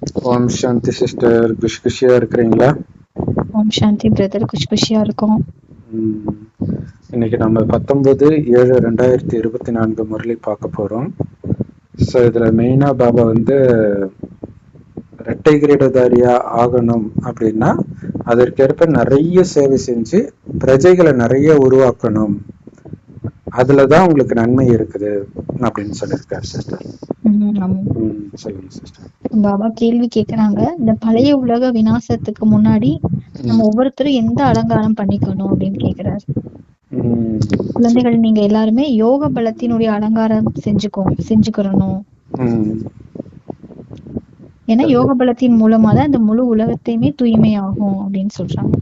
ஓம் சாந்தி சிஸ்டர், குஷியா இருக்கிறீங்களா? ஓம் சாந்தி பிரதர், குஷியா இருக்கும். இன்னைக்கு நம்ம 19/7/2024 முரளி பார்க்க போறோம். ஸோ இதுல மெயினா பாபா வந்து இரட்டை கிரீடதாரியா ஆகணும் அப்படின்னா அதற்கேற்ப நிறைய சேவை செஞ்சு பிரஜைகளை நிறைய உருவாக்கணும், அதுலதான் உங்களுக்கு நன்மை இருக்குது அப்படின்னு சொல்லியிருக்காரு சிஸ்டர். சொல்லுங்க சிஸ்டர். பாபா கேள்வி கேக்குறாங்க, இந்த பழைய உலக விநாசத்துக்கு முன்னாடி நம்ம ஒவ்வொருத்தரும் எந்த அலங்காரம் பண்ணிக்கணும் அப்படின்னு கேக்குறாரு. குழந்தைகள் நீங்க எல்லாருமே யோக பலத்தினுடைய அலங்காரம் செஞ்சுக்கிறணும். ஏன்னா யோக பலத்தின் மூலமா தான் இந்த முழு உலகத்தையுமே தூய்மையாகும் அப்படின்னு சொல்றாங்க.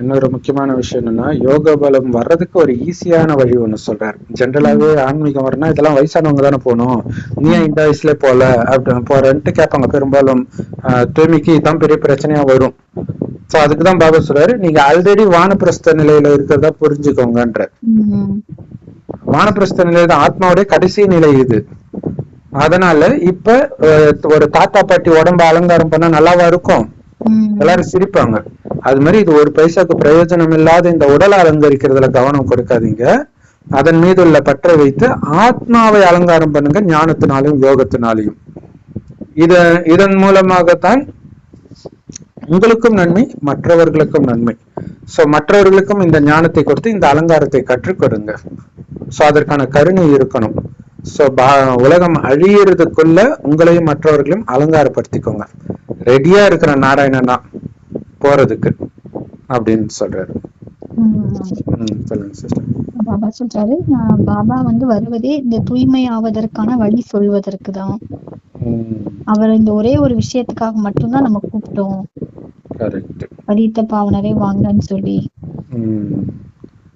இன்னொரு முக்கியமான விஷயம் என்னன்னா, யோக பலம் வர்றதுக்கு ஒரு ஈஸியான வழி ஒண்ணு சொல்றாரு. ஜென்ரலாவே ஆன்மீகம் வரனா இதெல்லாம் வயசானவங்க தானே போகணும், நீ ஏன் இந்த வயசுல போல அப்படின்னு போறேன்ட்டு கேட்பாங்க பெரும்பாலும். தூய்மைக்கு இதான் பெரிய பிரச்சனையா வரும். சோ அதுக்குதான் பாபா சொல்றாரு, நீங்க ஆல்ரெடி வானப்பிரஸ்த நிலையில இருக்கிறதா புரிஞ்சுக்கோங்கன்ற. வானப்பிரஸ்த நிலை தான் ஆத்மாவுடைய கடைசி நிலை இது. அதனால இப்ப ஒரு தாத்தா பாட்டி உடம்ப அலங்காரம் பண்ணா நல்லாவா இருக்கும்? எல்லாரும் சிரிப்பாங்க. அது மாதிரி இது ஒரு பைசாக்கு பிரயோஜனம் இல்லாத இந்த உடலை அலங்கரிக்கிறதுல கவனம் கொடுக்காதீங்க. அதன் மீது உள்ள பற்றை வைத்து ஆத்மாவை அலங்காரம் பண்ணுங்க, ஞானத்தினாலையும் யோகத்தினாலையும். இதன் மூலமாகத்தான் உங்களுக்கும் நன்மை, மற்றவர்களுக்கும் நன்மை. சோ மற்றவர்களுக்கும் இந்த ஞானத்தை கொடுத்து இந்த அலங்காரத்தை கற்றுக் கொடுங்க. சோ அதற்கான கருணை இருக்கணும். சோ உலகம் அழியறதுக்குள்ள உங்களையும் மற்றவர்களையும் அலங்காரப்படுத்திக்கோங்க. ரெடியா இருக்கிற நாராயணனா போறதுக்கு அப்படின்னு சொல்றாரு. சொல்லுங்க சிஸ்டர். பாபா சொல்றாரு, பாபா வந்து வருவதே இந்த தூய்மை ஆவதற்கான வழி சொல்வதற்கு தான். அவர் இந்த ஒரே ஒரு விஷயத்துக்காக மட்டும்தான் நம்ம கூப்பிட்டோம், பரித்த பாவனரே வாங்கன்னு சொல்லி.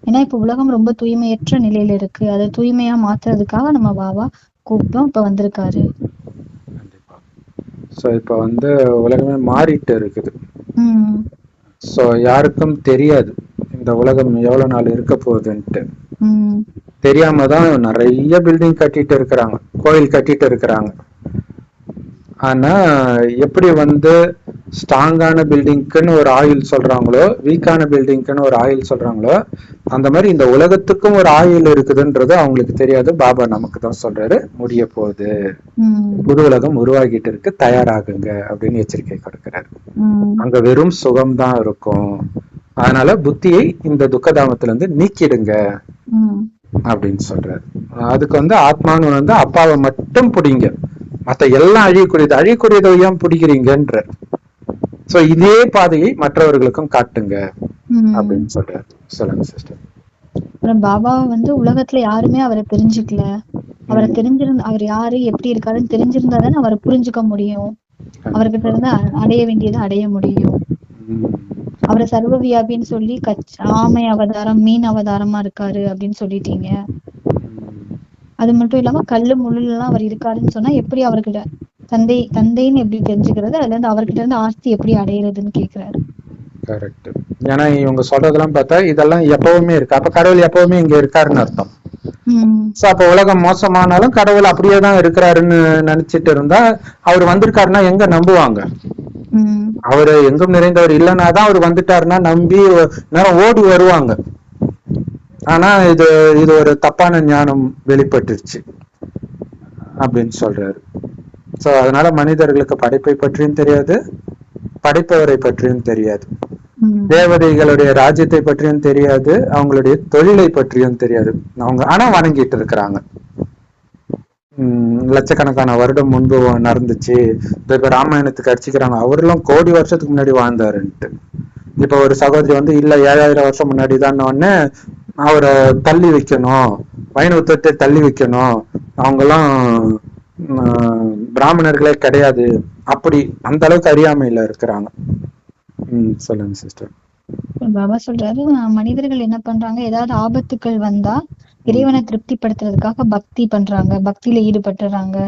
ஏன்னா இப்ப உலகம் ரொம்ப தூய்மையற்ற நிலையில இருக்கு, அதை தூய்மையா மாத்துறதுக்காக நம்ம பாபா கூப்பிட்டோம், இப்ப வந்திருக்காரு. சோ இப்ப வந்து உலகமே மாறிட்டு இருக்குது. சோ யாருக்கும் தெரியாது இந்த உலகம் எவ்வளவு நாள் இருக்க போகுதுன்ட்டு. தெரியாம தான் நிறைய பில்டிங் கட்டிட்டு இருக்கிறாங்க, கோயில் கட்டிட்டு இருக்கிறாங்க. ஆனா எப்படி வந்து ஸ்ட்ராங்கான பில்டிங்க்குன்னு ஒரு ஆயில் சொல்றாங்களோ, வீக்கான பில்டிங்க்குன்னு ஒரு ஆயில் சொல்றாங்களோ, அந்த மாதிரி இந்த உலகத்துக்கும் ஒரு ஆயில் இருக்குதுன்றது அவங்களுக்கு தெரியாது. பாபா நமக்கு தான் சொல்றாரு, முடிய போகுது, புது உலகம் உருவாகிட்டு இருக்கு, தயாராகுங்க அப்படின்னு எச்சரிக்கை கொடுக்கிறாரு. அங்க வெறும் சுகம்தான் இருக்கும், அதனால புத்தியை இந்த துக்கதாமத்துல இருந்து நீக்கிடுங்க அப்படின்னு சொல்றாரு. அதுக்கு வந்து ஆத்மான்னு வந்து அப்பாவை மட்டும் பிடிங்க, மத்த எல்லாம் அழியக்கூடியதை ஏன் பிடிக்கிறீங்கன்ற. சோ இதே பாதையை மற்றவர்களுக்கும் காட்டுங்க அப்படின்னு சொல்றாரு. சொல்லுங்க சிஸ்டர். பாபா வந்து உலகத்துல யாருமே அவரை தெரிஞ்சுக்கல. அவரை அவர் யாரு எப்படி இருக்காருன்னு தெரிஞ்சிருந்தா தானே அவரை புரிஞ்சுக்க முடியும், அவர்கிட்ட இருந்து அடைய வேண்டியதை அடைய முடியும். அவரை சர்வ வியாபின்னு சொல்லி ஆமை அவதாரம், மீன் அவதாரமா இருக்காரு அப்படின்னு சொல்லிட்டீங்க. அது மட்டும் இல்லாம கல்லு முள்ளுல எல்லாம் அவர் இருக்காருன்னு சொன்னா எப்படி அவர்கிட்ட தந்தைன்னு எப்படி தெரிஞ்சுக்கிறது, அதுல இருந்து அவர்கிட்ட இருந்து ஆஸ்தி எப்படி அடையிறதுன்னு கேக்குறாரு. கரெக்ட். ஏன்னா இவங்க சொல்றதெல்லாம் பார்த்தா இதெல்லாம் எப்பவுமே இருக்கு, அப்ப கடவுள் எப்பவுமே இங்க இருக்காருன்னு அர்த்தம். அப்ப உலகம் மோசமானாலும் கடவுள் அப்படியேதான் இருக்கிறாருன்னு நினைச்சிட்டு இருந்தா அவர் வந்திருக்காருன்னா எங்க நம்புவாங்க? அவரு எங்கும் நிறைந்தவர் இல்லைன்னாதான் அவர் வந்துட்டாருன்னா நம்பி நேரம் ஓடி வருவாங்க. ஆனா இது ஒரு தப்பான ஞானம் வெளிப்பட்டுருச்சு அப்படின்னு சொல்றாரு. சோ அதனால மனிதர்களுக்கு படைப்பை பற்றியும் தெரியாது, படைப்பவரை பற்றியும் தெரியாது, தேவதைகளுடைய ராஜ்யத்தை பற்றியும் தெரியாது, அவங்களுடைய தொழிலை பற்றியும் தெரியாது. அவங்க ஆனா வணங்கிட்டு இருக்கிறாங்க. லட்சக்கணக்கான வருடம் முன்பு நடந்துச்சு, இப்ப ராமாயணத்துக்கு அடிச்சுக்கிறாங்க, அவரெல்லாம் கோடி வருஷத்துக்கு முன்னாடி வாழ்ந்தாருன்ட்டு. இப்ப ஒரு சகோதரி வந்து இல்ல 7000 வருஷம் முன்னாடி தான் அவரை தள்ளி வைக்கணும், வைணவத்தை தள்ளி வைக்கணும், அவங்கெல்லாம் பிராமணர்களே கிடையாது, அப்படி அந்த அளவுக்கு அறியாமையில இருக்கிறாங்க. சொல்லுங்க சிஸ்டர். பாபா சொல்றாரு, மனிதர்கள் என்ன பண்றாங்க, ஏதாவது ஆபத்துக்கள் வந்தா இறைவனை திருப்திப்படுத்துறதுக்காக பக்தி பண்றாங்க, பக்தியில ஈடுபட்டுறாங்க.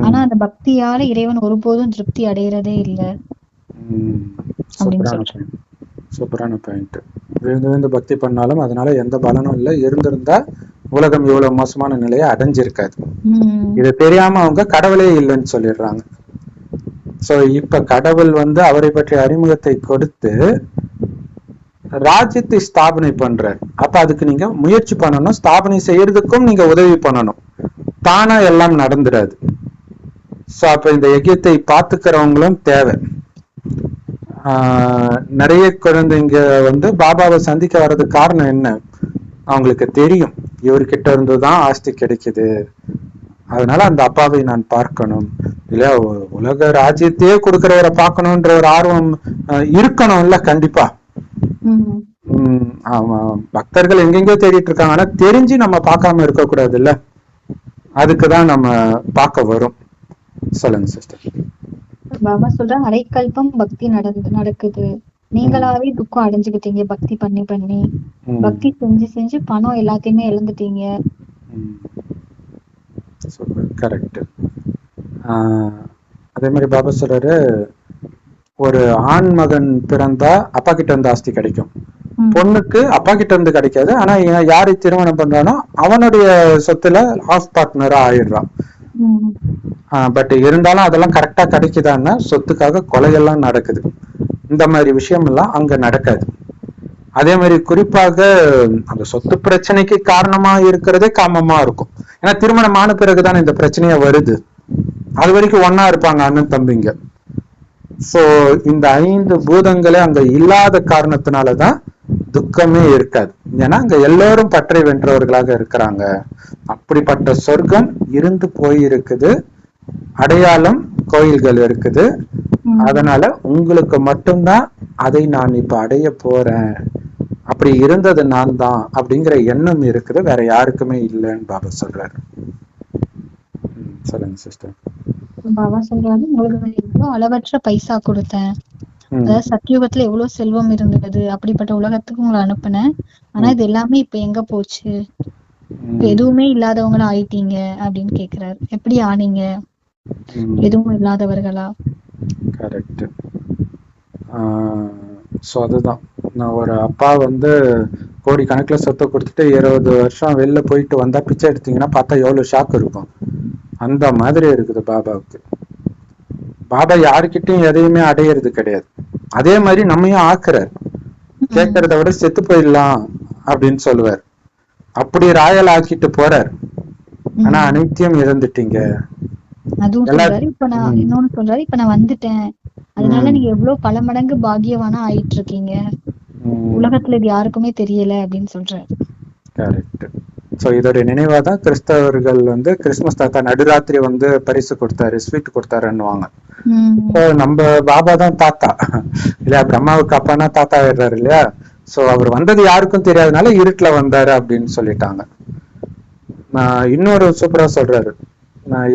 ஆனா அந்த பக்தியால இறைவன் ஒருபோதும் திருப்தி அடைகிறதே இல்லை அப்படின்னு சொல்றாங்க. சூப்பரான பாயிண்ட். விழுந்து விழுந்து பக்தி பண்ணாலும் அதனால எந்த பலனும் இல்லை, இருந்திருந்தா உலகம் இவ்வளவு மோசமான நிலையை அடைஞ்சிருக்காது. இது தெரியாம அவங்க கடவுளே இல்லைன்னு சொல்லிடுறாங்க. சோ இப்ப கடவுள் வந்து அவரை பற்றிய அறிமுகத்தை கொடுத்து ராஜ்யத்தை ஸ்தாபனை பண்றார். அப்ப அதுக்கு நீங்க முயற்சி பண்ணணும், ஸ்தாபனை செய்யறதுக்கும் நீங்க உதவி பண்ணணும். தானா எல்லாம் நடந்துடாது. சோ அப்ப இந்த யஜ்யத்தை பாத்துக்கிறவங்களும் தேவை. நிறைய குழந்தைங்க வந்து பாபாவை சந்திக்க வர்றதுக்கு காரணம் என்ன? அவங்களுக்கு தெரியும் இவர்கிட்ட இருந்துதான் ஆஸ்தி கிடைக்குது, அதனால அந்த அப்பாவை நான் பார்க்கணும், இல்ல உலக ராஜ்யத்தையே கொடுக்கிறவரை பார்க்கணும்ன்ற ஒரு ஆர்வம் இருக்கணும்ல. கண்டிப்பா ஆமா, பக்தர்கள் எங்கெங்கயோ தேடிட்டு இருக்காங்க, ஆனா தெரிஞ்சு நம்ம பார்க்காம இருக்க கூடாது இல்ல, அதுக்குதான் நம்ம பார்க்க வரும். சொல்லுங்க சிஸ்டர். பாபா சொல்ற அரைக்கல்பம் பக்தி நடக்குது, நீங்களாவே துக்கம் அடைஞ்சுக்கிட்டீங்க பக்தி பண்ணி பண்ணி, பக்தி செஞ்சு செஞ்சு பணம் எல்லாத்தையுமே இழந்துட்டீங்க. கரெக்ட். அதே மாதிரி பாபா சொல்றாரு, ஒரு ஆண் மகன் பிறந்தா அப்பா கிட்ட இருந்து ஆஸ்தி கிடைக்கும், பொண்ணுக்கு அப்பா கிட்ட இருந்து கிடைக்காது. ஆனா யாரை திருமணம் பண்றானோ அவனுடைய சொத்துல ஹாஃப் பார்ட்னரா ஆயிடுறான். பட் இருந்தாலும் அதெல்லாம் கரெக்டா கிடைக்குதான்னா சொத்துக்காக கொலையெல்லாம் நடக்குது. இந்த மாதிரி விஷயம் எல்லாம் அங்க நடக்காது. அதே மாதிரி குறிப்பாக அந்த சொத்து பிரச்சனைக்கு காரணமா இருக்கிறதே காமமா இருக்கும். ஏன்னா திருமணம் ஆன பிறகுதான் இந்த பிரச்சனையே வருது. அது வரைக்கும் ஒன்னா இருப்பாங்க அண்ணன் தம்பிங்க. சோ இந்த 5 பூதங்களே அங்க இல்லாத காரணத்தினாலதான் துக்கமே இருக்காது. ஏன்னா அங்க எல்லோரும் பற்றை வென்றவர்களாக இருக்கிறாங்க. அப்படிப்பட்ட சொர்க்கம் இருந்து போயிருக்குது, அடையாளம் கோயில்கள் இருக்குது. அதனால உங்களுக்கு மட்டும்தான் அதை நான் இப்ப அடைய போறேன், அப்படி இருந்தது நான் தான் அப்படிங்கிற எண்ணம் இருக்குது, வேற யாருக்குமே இல்லைன்னு பாபா சொல்றாரு. சொல்லுங்க சிஸ்டர். பாபா சொல்றாரு, உங்களுக்கு எவ்வளவு அளவற்ற பைசா கொடுத்தேன், அதாவது சத்தியுகத்துல எவ்வளவு செல்வம் இருந்தது, அப்படிப்பட்ட உலகத்துக்கு உங்களை அனுப்புனேன். ஆனா இது எல்லாமே இப்ப எங்க போச்சு, இப்ப எதுவுமே இல்லாதவங்களா ஆயிட்டீங்க அப்படின்னு கேக்குறாரு. எப்படி ஆனீங்க? எதுவும் இல்லாதவர்களா? கரெக்ட். ஸோ அதுதான், நான் ஒரு அப்பா வந்து கோடி கணக்குல சொத்தை கொடுத்துட்டு 20 வருஷம் வெளில போயிட்டு வந்தா பிச்சை எடுத்தீங்கன்னா பார்த்தா எவ்வளவு ஷாக் இருக்கும். அந்த மாதிரி இருக்குது பாபாவுக்கு. பாபா யாருக்கிட்டையும் எதையுமே அடையிறது கிடையாது. அதே மாதிரி நம்மையும் ஆக்குறார். கேட்கறத விட செத்து போயிடலாம் அப்படின்னு சொல்லுவார். அப்படி ராயல் ஆக்கிட்டு போறார். ஆனா அனைத்தையும் இழந்துட்டீங்க. அதுவும் சொல்றாரு. இப்ப நான் இன்னொன்னு சொல்றாரு, இப்ப நான் வந்துட்டேன், அதனால நீங்க எவ்வளவு பல மடங்கு பாக்கியவானா ஆயிட்டு இருக்கீங்க, உலகத்துல இது யாருக்குமே தெரியல அப்படின்னு சொல்றாரு. கரெக்ட். சோ இதோட நினைவாதான் கிறிஸ்தவர்கள் வந்து கிறிஸ்துமஸ் தாத்தா நடுராத்திரி வந்து பரிசு கொடுத்தாரு, ஸ்வீட் கொடுத்தாருன்னுவாங்க. நம்ம பாபா தான் தாத்தா இல்லையா, பிரம்மாவுக்கு அப்பானா தாத்தா ஆயிடுறாரு இல்லையா. சோ அவர் வந்தது யாருக்கும் தெரியாதனால இருட்டுல வந்தாரு அப்படின்னு சொல்லிட்டாங்க. இன்னொரு சூப்பரா சொல்றாரு,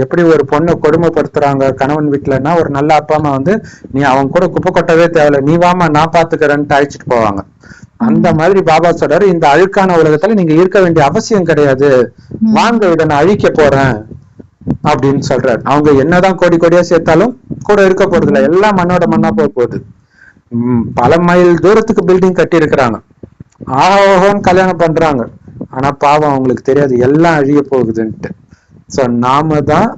எப்படி ஒரு பொண்ணை கொடுமைப்படுத்துறாங்க கணவன் வீட்டுலன்னா, ஒரு நல்ல அப்பா அம்மா வந்து நீ அவன் கூட குப்பை கொட்டவே தேவையில்ல, நீ வாமா நான் பாத்துக்கிறேன்ட்டு அழைச்சிட்டு போவாங்க. அந்த மாதிரி பாபா சொல்றாரு, இந்த அழுக்கான உலகத்துல நீங்க இருக்க வேண்டிய அவசியம் கிடையாது, வாங்க இதை நான் அழிக்க போறேன் அப்படின்னு சொல்றாரு. அவங்க என்னதான் கோடி கோடியா சேர்த்தாலும் கூட இருக்க போறது இல்லை, எல்லாம் மண்ணோட மண்ணா போக போகுது. பல மைல் தூரத்துக்கு பில்டிங் கட்டி இருக்கிறாங்க, ஆஹோன்னு கல்யாணம் பண்றாங்க, ஆனா பாவம் அவங்களுக்கு தெரியாது எல்லாம் அழிய போகுதுன்ட்டு. சோ நாம தான்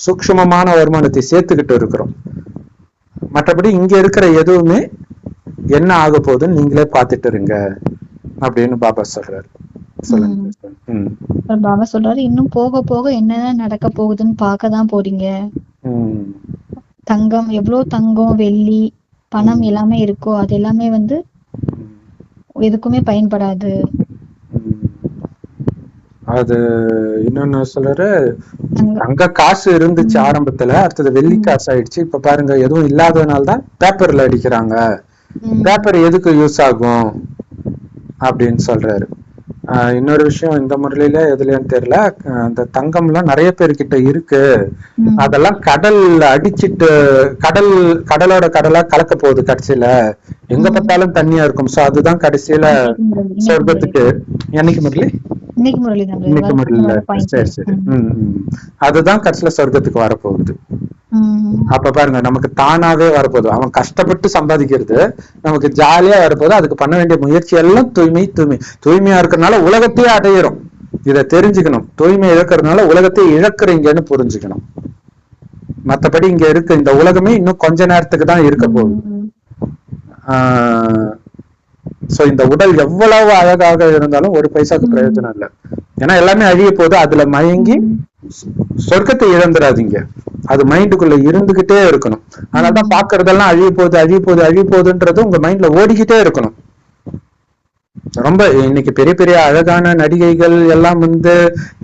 சூக்ஷ்மமான வருமானத்தை சேர்த்துக்கிட்டு இருக்கிறோம். மற்றபடி இங்க இருக்கிற எதுவுமே என்ன ஆக போகுதுன்னு நீங்களே பாத்துட்டு இருங்க அப்படின்னு பாபா சொல்றாரு. சொல்லுங்க. பாபா சொல்றாரு, இன்னும் போக போக என்னென்ன நடக்க போகுதுன்னு பார்க்கதான் போறீங்க. தங்கம், எவ்வளவு தங்கம் வெள்ளி பணம் எல்லாமே இருக்கோ அது எல்லாமே வந்து எதுக்குமே பயன்படாது. அது இன்னொன்னு சொல்றாரு, அங்க காசு இருந்துச்சு ஆரம்பத்துல, அடுத்தது வெள்ளி காசு ஆயிடுச்சு, இப்ப பாருங்க எதுவும் இல்லாததுனால்தான் பேப்பர்ல அடிக்கிறாங்க, பேப்பர் எதுக்கு யூஸ் ஆகும் அப்படின்னு சொல்றாரு. இன்னொரு விஷயம், இந்த முறையில எதுலயும் தெரியல, அந்த தங்கம் எல்லாம் நிறைய பேர்கிட்ட இருக்கு, அதெல்லாம் கடல்ல அடிச்சிட்டு கடலோட கடலா கலக்க போகுது, கடைசியில எங்க பார்த்தாலும் தண்ணியா இருக்கும். சோ அதுதான் கடைசியில சொர்க்கத்துக்கு. என்னைக்கு முரளி? இன்னைக்கு முரளில. சரி சரி. அதுதான் கடைசியில சொர்க்கத்துக்கு வரப்போகுது. அப்ப பாருங்க, நமக்கு தானாவே வரப்போகுது. அவன் கஷ்டப்பட்டு சம்பாதிக்கிறது நமக்கு ஜாலியா வரப்போகுது. அதுக்கு பண்ண வேண்டிய முயற்சி எல்லாம் தூய்மையா இருக்கிறதுனால உலகத்தையே அடையிறோம். இதை தெரிஞ்சுக்கணும். தூய்மை இழக்கிறதுனால உலகத்தை இழக்கிறீங்கன்னு புரிஞ்சுக்கணும். மத்தபடி இங்க இருக்கு இந்த உலகமே இன்னும் கொஞ்ச நேரத்துக்கு தான் இருக்க போகுது. சோ இந்த உடல் எவ்வளவு அழகாக இருந்தாலும் ஒரு பைசாக்கு பிரயோஜனம் இல்லை. ஏன்னா எல்லாமே அழிய போகுது. அதுல மயங்கி சொர்க்கத்தை இழந்துடாதீங்க. அது மைண்டுக்குள்ள இருந்துகிட்டே இருக்கணும். அதனாலதான் பாக்குறதெல்லாம் அழிய போகுது அழிய போகுது அழிய போகுதுன்றது உங்க மைண்ட்ல ஓடிக்கிட்டே இருக்கணும். ரொம்ப இன்னைக்கு பெரிய பெரிய அழகான நடிகைகள் எல்லாம் வந்து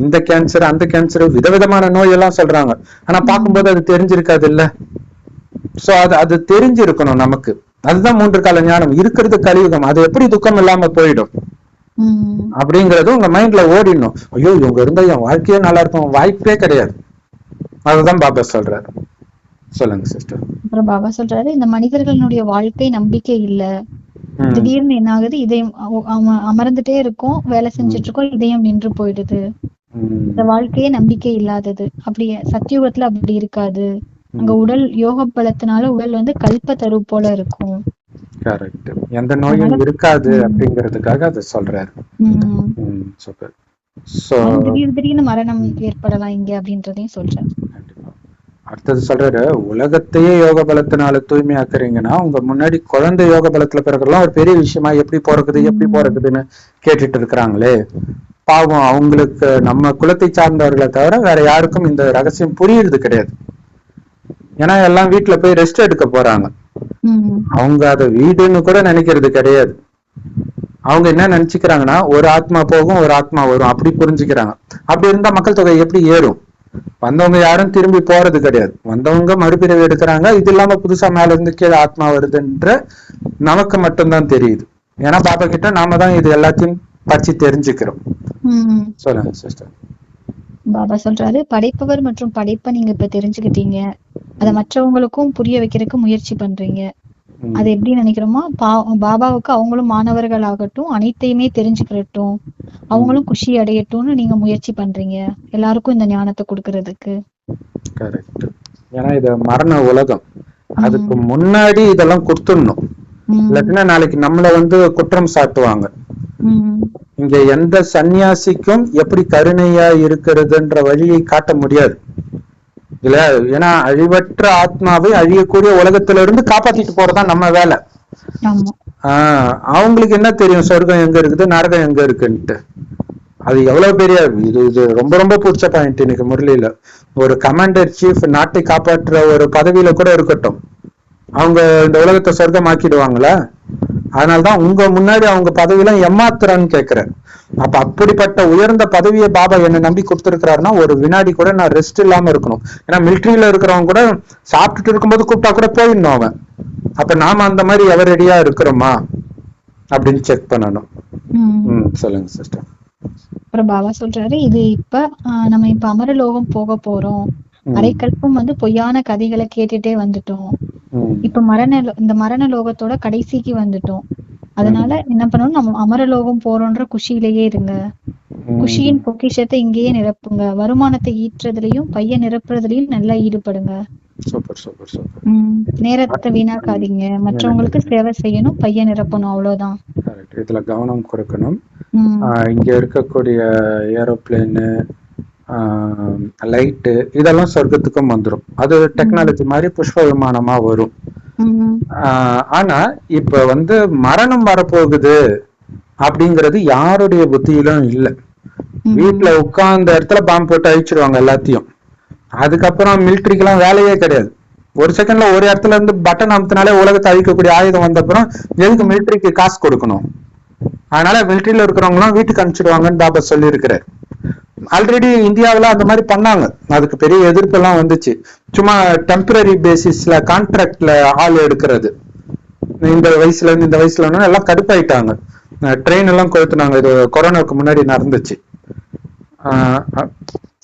இந்த கேன்சர் அந்த கேன்சர் விதவிதமான நோய் எல்லாம் சொல்றாங்க. ஆனா பார்க்கும்போது அது தெரிஞ்சிருக்காது இல்ல. சோ அது தெரிஞ்சிருக்கணும் நமக்கு. அதுதான் 3 கால ஞானம். இருக்கிறது கலியுகம். அது எப்படி துக்கம் இல்லாம போயிடும் அப்படிங்கறது உங்க மைண்ட்ல ஓடிடணும். ஐயோ இவங்க இருந்தா என் வாழ்க்கையே நல்லா இருக்கும், வாய்ப்பே கிடையாது. அதுதான் பாபா சொல்றாரு. சொல்லுங்க சிஸ்டர். அப்புறம் பாபா சொல்றாரு, இந்த மனிதர்களுடைய வாழ்க்கை நம்பிக்கை இல்ல. திடீர்னு என்ன ஆகுது, இதயம் அமர்ந்துட்டே இருக்கும், வேலை செஞ்சுட்டு இருக்கோம், இதயம் நின்று போயிடுது. இந்த வாழ்க்கையே நம்பிக்கை இல்லாதது. அப்படி சத்தியுகத்துல அப்படி இருக்காது. அங்க உடல் யோக பலத்தினால உடல் வந்து கல்பத்தரு போல இருக்கும். கரெக்ட். எந்த நோயும் இருக்காது அப்படிங்கிறதுக்காக அதை சொல்றாரு. சூப்பர். சோ திடீர்னு மரணம் ஏற்படலாம் இங்க அப்படின்றதையும் சொல்றாரு. அடுத்தது சொல்றாரு, உலகத்தையே யோக பலத்தினால தூய்மையாக்குறீங்கன்னா உங்க முன்னாடி குழந்தை யோக பலத்துல பிறகுலாம் ஒரு பெரிய விஷயமா எப்படி போறக்குதுன்னு கேட்டுட்டு இருக்கிறாங்களே. பாவம், அவங்களுக்கு நம்ம குலத்தை சார்ந்தவர்களை தவிர வேற யாருக்கும் இந்த ரகசியம் புரியுறது கிடையாது. ஏன்னா எல்லாம் வீட்டுல போய் ரெஸ்ட் எடுக்க போறாங்க. அவங்க அதை வீடுன்னு கூட நினைக்கிறது கிடையாது. அவங்க என்ன நினைச்சுக்கிறாங்கன்னா ஒரு ஆத்மா போகும் ஒரு ஆத்மா வரும் அப்படி புரிஞ்சுக்கிறாங்க. அப்படி இருந்தா மக்கள் தொகை எப்படி ஏறும்? வந்தவங்க யாரும் திரும்பி போறது கிடையாது. வந்தவங்க மறுபிறவி எடுக்கிறாங்க. இது இல்லாம புதுசா மேல இருந்து கீழே ஆத்மா வருதுன்ற நமக்கு மட்டும்தான் தெரியுது. ஏன்னா பாபா கிட்ட நாம தான் இது எல்லாத்தையும் பற்றி தெரிஞ்சுக்கிறோம். சொல்லுங்க சிஸ்டர். பாபா சொல்றாரு, படைப்பவர் மற்றும் படைப்பை நீங்க இப்ப தெரிஞ்சுக்கிட்டீங்க. அத மற்றவங்களுக்கும் புரிய வைக்கிறதுக்கு முயற்சி பண்றீங்க. அது எப்படி நினைக்கிறோமா, பாபாவுக்கு அவங்களும் மாணவர்கள் ஆகட்டும், அனைத்தையுமே தெரிஞ்சுக்கிறட்டும், அவங்களும் குஷி அடையட்டும்னு நீங்க முயற்சி பண்றீங்க, எல்லாருக்கும் இந்த ஞானத்தை கொடுக்கறதுக்கு. கரெக்ட். ஏன்னா இது மரண உலகம். அதுக்கு முன்னாடி இதெல்லாம் கொடுத்துடணும். இல்லாட்டினா நாளைக்கு நம்மள வந்து குற்றம் சாட்டுவாங்க. இங்க எந்த சன்னியாசிக்கும் எப்படி கருணையா இருக்கிறதுன்ற வழியை காட்ட முடியாது இல்ல. ஏன்னா அழிவற்ற ஆத்மாவை அழியக்கூடிய உலகத்துல இருந்து காப்பாத்திட்டு போறதுதான் நம்ம வேலை. அவங்களுக்கு என்ன தெரியும் சொர்க்கம் எங்க இருக்குது நரகம் எங்க இருக்குன்ட்டு? அது எவ்வளவு பெரிய இது ரொம்ப ரொம்ப பிடிச்ச பாயிண்ட் இன்னைக்கு முரளியில. ஒரு கமாண்டர் சீஃப் நாட்டை காப்பாற்றுற ஒரு பதவியில கூட இருக்கட்டும், அவங்க இந்த உலகத்தை சொர்க்கம் ஆக்கிடுவாங்களா? அதனாலதான் உங்க முன்னாடி அவங்க பதவியெல்லாம் ஏமாத்துறான்னு கேக்குறேன். அப்ப அப்படிப்பட்ட உயர்ந்த பதவியை பாபா என்ன நம்பி கொடுத்துருக்கிறாருன்னா ஒரு வினாடி கூட நான் ரெஸ்ட் இல்லாம இருக்கணும். ஏன்னா மிலிட்ரியில இருக்கிறவங்க கூட சாப்பிட்டுட்டு இருக்கும்போது கூப்பிட்டா கூட போயிடணும் அவன். அப்ப நாம அந்த மாதிரி எவரடியா இருக்கிறோமா அப்படின்னு செக் பண்ணணும். சொல்லுங்க சிஸ்டர். அப்புறம் பாபா சொல்றாரு, இது இப்ப நம்ம இப்ப அமரலோகம் போக போறோம். அரைக்கல்பம் வந்து பொய்யான கதைகளை கேட்டுட்டே வந்துட்டோம். இப்ப இந்த மரண லோகத்தோட கடைசிக்கு வந்துட்டோம். அதனால என்ன பண்ணணும், நம்ம அமரலோகம் போறோன்ற குஷியிலேயே இருங்க. குஷியின் பொக்கிஷத்தை இங்கேயே நிரப்புங்க. வருமானத்தை ஈட்டுறதுலயும் பையன் நிரப்புறதுலயும் நல்லா ஈடுபடுங்க. நேரத்தை வீணாக்காதீங்க. மற்றவங்களுக்கு சேவை செய்யணும், பையன் நிரப்பணும், அவ்வளவுதான். இதுல கவனம் கொடுக்கணும். இங்க இருக்கக்கூடிய ஏரோப்ளேனு லைட்டு இதெல்லாம் சொர்க்கத்துக்கும் வந்துடும். அது டெக்னாலஜி மாதிரி புஷ்ப விமானமா வரும். ஆனா இப்ப வந்து மரணம் வரப்போகுது அப்படிங்கறது யாருடைய புத்தியிலும் இல்ல. வீட்டுல உட்கார்ந்த இடத்துல பாம்பு போட்டு அழிச்சிருவாங்க எல்லாத்தையும். அதுக்கப்புறம் மிலிட்ரிக்கு எல்லாம் வேலையே கிடையாது. ஒரு செகண்ட்ல ஒரு இடத்துல இருந்து பட்டன் அமுத்தினாலே உலகத்தை அழிக்கக்கூடிய ஆயுதம் வந்த அப்புறம் எதுக்கு மிலிட்ரிக்கு காசு கொடுக்கணும்? அதனால மிலிட்ரியில இருக்கிறவங்க எல்லாம் வீட்டுக்கு அனுப்பிச்சிடுவாங்கன்னு பாபா சொல்லி இருக்கிறார். ஆல்ரெடி இந்தியாவில அந்த மாதிரி பண்ணாங்க. அதுக்கு பெரிய எதிர்ப்பு எல்லாம் வந்துச்சு. சும்மா டெம்பரரி பேசிஸ்ல கான்ட்ராக்ட்ல ஆள் எடுக்கிறது. இந்த வயசுல இருந்து இந்த வயசுல எல்லாம் கடுப்பாயிட்டாங்க. ட்ரெயின் எல்லாம் கொளுத்துனாங்க. இது கொரோனாவுக்கு முன்னாடி நடந்துச்சு.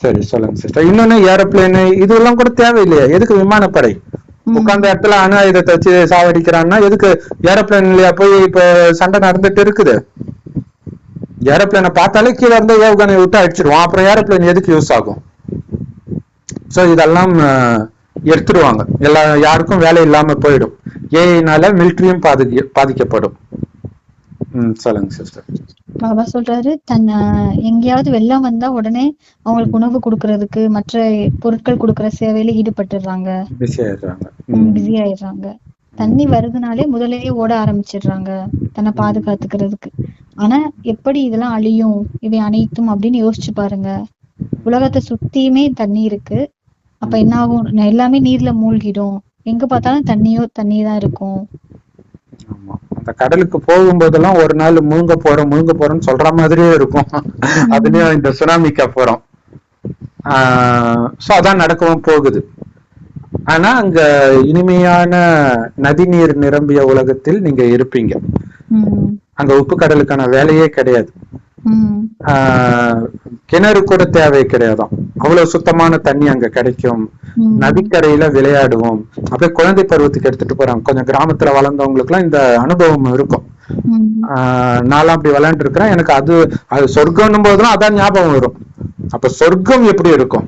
சரி சொல்லுங்க சிஸ்டர். இன்னொன்னு ஏரோப்ளேனு இதெல்லாம் கூட தேவையில்லையா? எதுக்கு விமானப்படை? உட்கார்ந்த இடத்துல அணு ஆயுதத்தை வச்சு சாவடிக்கிறான்னா எதுக்கு ஏரோப்ளேன் இல்லையா போய் இப்ப சண்டை நடந்துட்டு இருக்குது? ஏரோப்ளேனை பார்த்தாலே கீழே இருந்து ஏவுகணை விட்டு அடிச்சிருவோம். அப்புறம் ஏரோப்ளேன் எதுக்கு யூஸ் ஆகும்? சோ இதெல்லாம் எடுத்துருவாங்க. யாருக்கும் வேலை இல்லாம போயிடும். ஏஐனால மிலிட்ரியும் பாதிக்கப்படும். சொல்லுங்க சிஸ்டர். பாபா சொல்றாரு எங்கேயாவது வெள்ளம் வந்தா உடனே அவங்களுக்கு உணவு கொடுக்கறதுக்கு மற்ற பொருட்கள் கொடுக்கற சேவையில ஈடுபட்டுறாங்க, பிஸி ஆயிடுறாங்க. தண்ணி வருதுனாலே முதல்லயே ஓட ஆரம்பிச்சிடுறாங்க தன்னை பாதுகாத்துக்கிறதுக்கு. ஆனா எப்படி இதெல்லாம் அழியும் இவை அனைத்தும் அப்படின்னு யோசிச்சு பாருங்க. உலகத்தை சுத்தியுமே தண்ணி இருக்கு. அப்ப என்ன ஆகும்? எல்லாமே நீர்ல மூழ்கிடும். எங்க பார்த்தாலும் தண்ணி தான் இருக்கும். அந்த கடலுக்கு போகும்போதெல்லாம் ஒரு நாள் முழுங்க போறோம்னு சொல்ற மாதிரியே இருக்கும். அதுலயும் இந்த சுனாமிக்கு அப்புறம் அதான் நடக்கவும் போகுது. ஆனா அங்க இனிமையான நதிநீர் நிரம்பிய உலகத்தில் நீங்க இருப்பீங்க. அங்க உப்பு கடலுக்கான வேலையே கிடையாது. கிணறு கூட தேவை கிடையாதான். அவ்வளவு சுத்தமான தண்ணி அங்க கிடைக்கும். நதிக்கரையில விளையாடுவோம். அப்படியே குழந்தை பருவத்துக்கு எடுத்துட்டு போறாங்க. கொஞ்சம் கிராமத்துல வளர்ந்தவங்களுக்கு எல்லாம் இந்த அனுபவம் இருக்கும். நான்லாம் அப்படி விளையாண்டு இருக்கிறேன். எனக்கு அது சொர்க்கம் போதுலாம் அதான் ஞாபகம் வரும். அப்ப சொர்க்கம் எப்படி இருக்கும்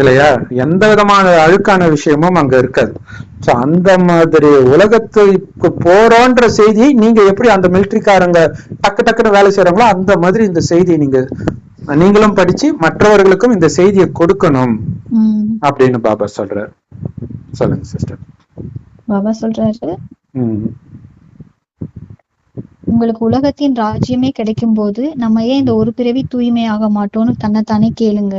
இல்லையா? எந்த விதமான அழுக்கான விஷயமும் அங்க இருக்காது. சோ அந்த மாதிரி உலகத்துக்கு போறோன்ற செய்தியை நீங்க எப்படி அந்த மிலிட்டரிக்காரங்க டக்குன்னு வேலை செய்யறாங்களோ அந்த மாதிரி இந்த செய்தியை நீங்களும் படிச்சு மற்றவர்களுக்கும் இந்த செய்தியை கொடுக்கணும் அப்படின்னு பாபா சொல்றாரு. சொல்லுங்க சிஸ்டர். பாபா சொல்றாரு, உங்களுக்கு உலகத்தின் ராஜ்யமே கிடைக்கும் போது நம்ம ஏன் இந்த ஒரு பிறவி தூய்மையாக மாட்டோம்னு தன்னைத்தானே கேளுங்க.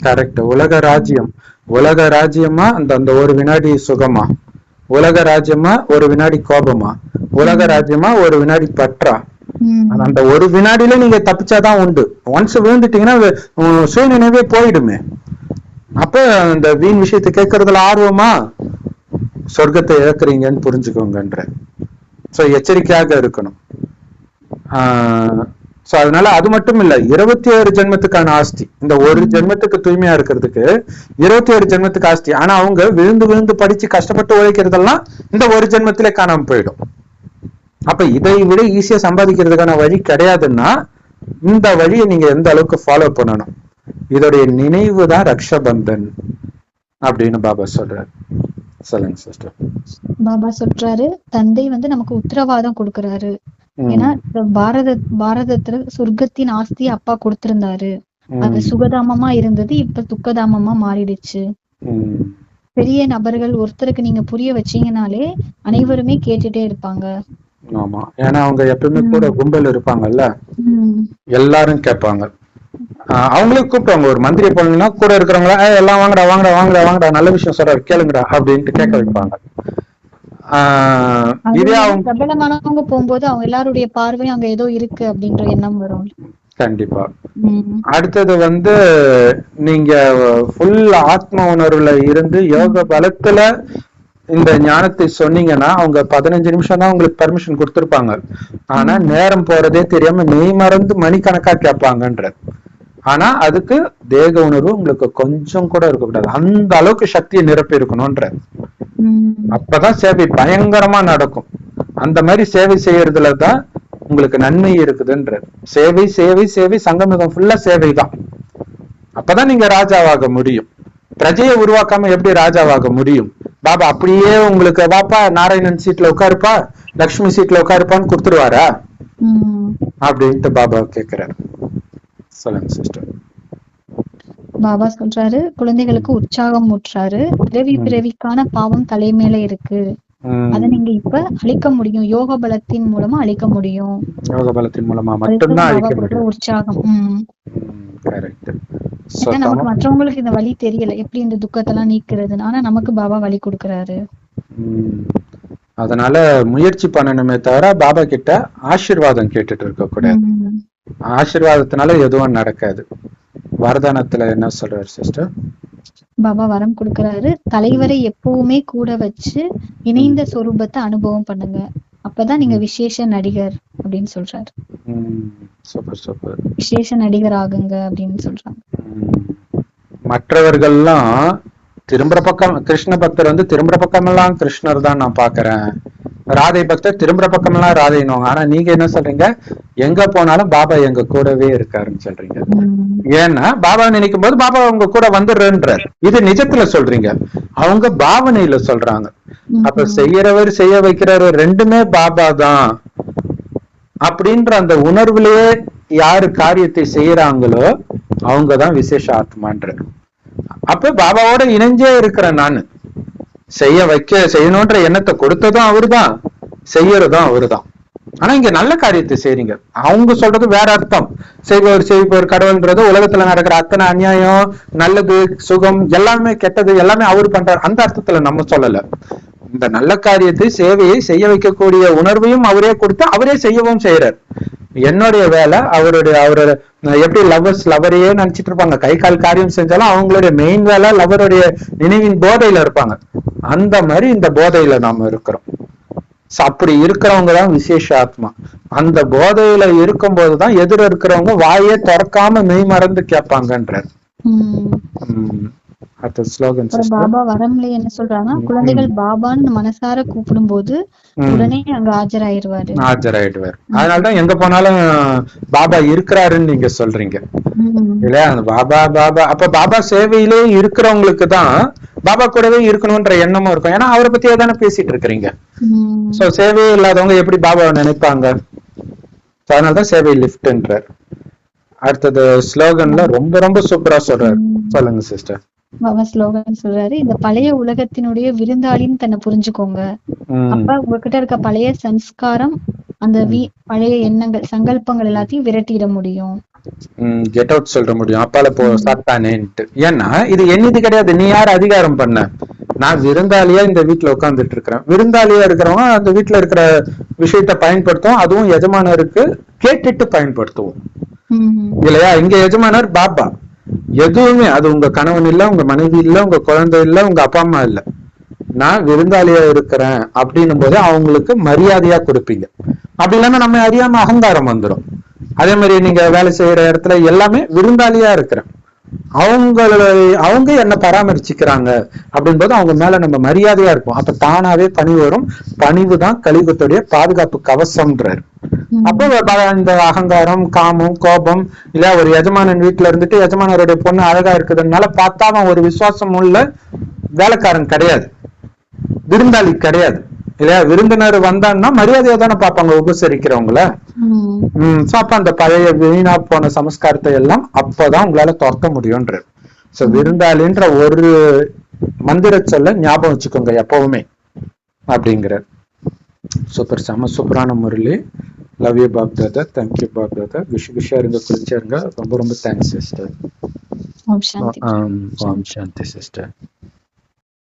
கரெக்ட். உலக ராஜ்யமா அந்த ஒரு வினாடி சுகமா? உலக ராஜ்யமா ஒரு வினாடி கோபமா? உலக ராஜ்யமா ஒரு வினாடி பற்றா? அந்த ஒரு வினாடியில நீங்க தப்பிச்சாதான் உண்டு. ஒன்ஸ் விழுந்துட்டீங்கன்னா சுயநினைவே போயிடுமே. அப்ப இந்த வீண் விஷயத்தை கேட்கறதுல ஆர்வமா சொர்க்கத்தை இழக்கிறீங்கன்னு புரிஞ்சுக்கோங்கன்ற. சோ எச்சரிக்கையாக இருக்கணும். சோ அதனால அது மட்டும் இல்ல, 21 ஜென்மத்துக்கான ஆஸ்தி. இந்த ஒரு ஜென்மத்துக்கு தூய்மையா இருக்கிறதுக்கு 21 ஜென்மத்துக்கு ஆஸ்தி. ஆனா அவங்க விழுந்து படிச்சு கஷ்டப்பட்டு உழைக்கிறதெல்லாம் இந்த ஒரு ஜென்மத்திலே காணாம போயிடும். அப்ப இதை விட ஈஸியா சம்பாதிக்கிறதுக்கான வழி கிடையாதுன்னா இந்த வழியை நீங்க எந்த அளவுக்கு ஃபாலோ பண்ணணும். இதோடைய நினைவு தான் ரக்ஷபந்தன் அப்படின்னு பாபா சொல்றாரு. சொல்லுங்க சிஸ்டர். பாபா சொல்றாரு, தந்தை நமக்கு உத்தரவாதம் கொடுக்கறாரு. ஏன்னா பாரதத்துல சொர்க்கத்தின் ஆஸ்தி அப்பா கொடுத்திருந்தாரு. அது சுகதாமமா இருந்தது, இப்ப துக்கதாமமா மாறிடுச்சு. பெரிய நபர்கள் ஒருத்தருக்கு நீங்க புரிய வச்சீங்கனாலே அனைவருமே கேட்டுட்டே இருப்பாங்க. ஆமா, ஏன்னா அவங்க எப்பவுமே கூட கும்பல் இருப்பாங்கல்ல, எல்லாரும் கேட்பாங்க. அவங்களே கூப்பிடுவாங்க. ஒரு மந்திரி போனீங்கன்னா கூட இருக்கிறவங்களா எல்லாம் வாங்கடா நல்ல விஷயம் சொல்றாரு கேளுங்கடா அப்படின்ட்டு கேட்க வைப்பாங்க. பிரபலமானவங்க போகும்போது அவங்க எல்லாருடைய பார்வையும் அங்க ஏதோ இருக்கு அப்படின்ற எண்ணம் வரும். கண்டிப்பா. அடுத்தது நீங்க ஃபுல் ஆத்ம உணர்வுல இருந்து யோக பலத்துல இந்த ஞானத்தை சொன்னீங்கன்னா அவங்க 15 நிமிஷம் தான் உங்களுக்கு பர்மிஷன் கொடுத்திருப்பாங்க. ஆனா நேரம் போறதே தெரியாம மெய் மறந்து மணிக்கணக்கா கேட்பாங்கன்ற. ஆனா அதுக்கு தேக உணர்வு உங்களுக்கு கொஞ்சம் கூட இருக்கக்கூடாது. அந்த அளவுக்கு சக்தியை நிரப்பி இருக்கணும்ன்ற. அப்பதான் சேவை பயங்கரமா நடக்கும். அந்த மாதிரி சேவை செய்யறதுலதான் உங்களுக்கு நன்மை இருக்குதுன்ற. சேவை சேவை சேவை சங்கமிகம் ஃபுல்லா சேவை தான். அப்பதான் நீங்க ராஜாவாக முடியும். பிரஜையை உருவாக்காம எப்படி ராஜாவாக முடியும்? பாபா அப்படியே உங்களுக்கு பாப்பா நாராயணன் சீட்ல உட்காருப்பா, லக்ஷ்மி சீட்ல உட்காருப்பான்னு கொடுத்துருவாரா அப்படின்ட்டு பாபா கேக்குறாரு. சொல்லுங்க சிஸ்டர். பாபா சொல்றாரு, குழந்தைகளுக்கு உற்சாகம் ஊற்றாரு. பிறவிக்கான பாவம் தலைமையில இருக்கு. அத நீங்க இப்ப அழிக்க முடியும். யோக பலத்தின் மூலமா அழிக்க முடியும். யோக பலத்தின் மூலமா மட்டும்தான் அழிக்க முடியும். உற்சாகம். கரெக்ட். நமக்கு மற்றவங்களுக்கு இந்த வழி தெரியல, எப்படி இந்த துக்கத்தை எல்லாம் நீக்கிறதுன்னு. ஆனா நமக்கு பாபா வழி கொடுக்கறாரு. அதனால முயற்சி பண்ணணுமே தவிர பாபா கிட்ட ஆசீர்வாதம் கேட்டுட்டு இருக்க கூடாது. ஆசீர்வாதத்தினால எதுவும் நடக்காது. வரதானத்துல என்ன சொல்றாரு சிஸ்டர்? பாபா வரம் கொடுக்கறாரு, தலைவரை எப்பவுமே கூட வச்சு இணைந்த சொரூபத்தை அனுபவம் பண்ணுங்க. அப்பதான் நீங்க விசேஷ நடிகர் அப்படின்னு சொல்றாரு. Super super. விசேஷ நடிகர் ஆகுங்க அப்படின்னு சொல்றாங்க. மற்றவர்கள்லாம் திரும்புற பக்கம் கிருஷ்ண பக்தர் திரும்புற பக்கம் எல்லாம் கிருஷ்ணர் தான் நான் பாக்குறேன், ராதை பக்தர் திரும்புற பக்கம் எல்லாம் ராதைன்னுவாங்க. ஆனா நீங்க என்ன சொல்றீங்க? எங்க போனாலும் பாபா எங்க கூடவே இருக்காருன்னு சொல்றீங்க. ஏன்னா பாபா நினைக்கும் போது பாபா உங்க கூட வந்துடுறேன்றார். இது நிஜத்துல சொல்றீங்க, அவங்க பாவனையில சொல்றாங்க. அப்ப செய்யறவர் செய்ய வைக்கிறவர் ரெண்டுமே பாபா தான். அப்படின்ற அந்த உணர்வுலயே யாரு காரியத்தை செய்யறாங்களோ அவங்கதான் விசேஷ ஆத்மான்ற. அப்ப பாபாவோட இணைஞ்சே இருக்கிறேன் நானு. செய்யணும்ன்ற எண்ணத்தை கொடுத்ததும் அவருதான், செய்யறதும் அவருதான். ஆனா இங்க நல்ல காரியத்தை செய்றீங்க. அவங்க சொல்றது வேற அர்த்தம். செய்பவர் கடவுள்ன்றது உலகத்துல நடக்கிற அத்தனை அநியாயம், நல்லது, சுகம், எல்லாமே கெட்டது எல்லாமே அவரு பண்றாரு, அந்த அர்த்தத்துல நம்ம சொல்லல. இந்த நல்ல காரியத்தை, சேவையை செய்ய வைக்கக்கூடிய உணர்வையும் அவரே கொடுத்து அவரே செய்யவும் செய்யறார். என்னுடைய வேலை அவரோட எப்படி லவ்வர்ஸ் லவரையே நினைச்சிட்டு இருப்பாங்க, கை கால் காரியம் செஞ்சாலும் அவங்களுடைய மெயின் வேலை லவருடைய நினைவின் போதையில இருப்பாங்க. அந்த மாதிரி இந்த போதையில நாம இருக்கிறோம். அப்படி இருக்கிறவங்க தான் விசேஷ ஆத்மா. அந்த போதையில இருக்கும் போதுதான் எதிர இருக்கிறவங்க வாயே திறக்காம மெய் மறந்து கேட்பாங்கன்றார். பாபா வரம்ல என்ன சொல்றாங்கன்னா, குழந்தைகள் பாபான்னு மனசார கூப்பிடும் போது உடனே அங்க ஆஜராயிடுவாரு. அதனாலதான் எங்க போனாலும் பாபா இருக்கிறாருன்னு நீங்க சொல்றீங்க இல்லையா? பாபா பாபா அப்ப பாபா சேவையிலே இருக்கிறவங்களுக்கு தான் பாபா கூடவே இருக்கணும்ன்ற எண்ணமும் இருக்கும். ஏன்னா அவரை பத்தியே தானே பேசிட்டு இருக்கிறீங்க. சோ சேவையே இல்லாதவங்க எப்படி பாபாவை நினைப்பாங்க? அதனாலதான் சேவை லிஃப்ட்ன்றார். அடுத்தது ஸ்லோகன்ல ரொம்ப ரொம்ப சூப்பரா சொல்றாரு. சொல்லுங்க சிஸ்டர். பாபா ஸ்லோகன் சொல்றாரு, இந்த பழைய உலகத்தினுடைய விருந்தாளின்னு தன்னை புரிஞ்சுக்கோங்க. அப்ப உங்ககிட்ட இருக்க பழைய சம்ஸ்காரம், அந்த பழைய எண்ணங்கள், சங்கல்பங்கள் எல்லாத்தையும் விரட்டிட முடியும். கெட் அவுட் சொல்ற முடியும். அப்பால போ சாத்தானேன்ட்டு. ஏன்னா இது என்னது கிடையாது. நீ யார் அதிகாரம் பண்ண? நான் விருந்தாளியா இந்த வீட்டுல உட்கார்ந்துட்டு இருக்கிறேன். விருந்தாளியா இருக்கிறவங்க அந்த வீட்டுல இருக்கிற விஷயத்த பயன்படுத்துவோம். அதுவும் எஜமானருக்கு கேட்டுட்டு பயன்படுத்துவோம் இல்லையா? இங்க எஜமானர் பாபா. எதுவுமே அது உங்க கணவன் இல்ல, உங்க மனைவி இல்ல, உங்க குழந்தை இல்ல, உங்க அப்பா அம்மா இல்ல. நான் விருந்தாளியா இருக்கிறேன் அப்படின்னும் போது அவங்களுக்கு மரியாதையா கொடுப்பீங்க. அப்படி இல்லைன்னா நம்ம அறியாம அகங்காரம் வந்துடும். அதே மாதிரி நீங்க வேலை செய்யற இடத்துல எல்லாமே விருந்தாளியா இருக்கிறேன், அவங்க என்ன பராமரிச்சுக்கிறாங்க அப்படின் போது அவங்க மேல நம்ம மரியாதையா இருப்போம். அப்ப தானாவே பணிவு வரும். பணிவு தான் கலியுகத்துடைய பாதுகாப்பு கவசம்ன்றாரு. அப்போ இந்த அகங்காரம், காமம், கோபம் இல்ல ஒரு எஜமானன் வீட்டுல இருந்துட்டு எஜமானருடைய பொண்ணு அழகா இருக்குதுனால பார்த்தா அவன் ஒரு விசுவாசம் உள்ள வேலைக்காரன் கிடையாது, விருந்தாளி கிடையாது இல்லையா? விருந்தினர் வந்தான்னா மரியாதையா தானே பார்ப்பாங்க உபசரிக்கிறவங்கள. அப்ப அந்த பழைய வீணா போன சமஸ்காரத்தை எல்லாம் அப்பதான் உங்களால துறக்க முடியும்ன்ற. சோ விருந்தாளின்ற ஒரு மந்திர சொல்ல ஞாபகம் வச்சுக்கோங்க எப்பவுமே அப்படிங்கிற. சூப்பர், செம சூப்பரான Murali. Love you Bap Dada. Thank you Bap Dada. விஷயா இருங்க, குளிச்சா இருங்க. ரொம்ப ரொம்ப தேங்க்ஸ் சிஸ்டர். ஓம் சாந்தி. ஓம் சாந்தி சிஸ்டர்.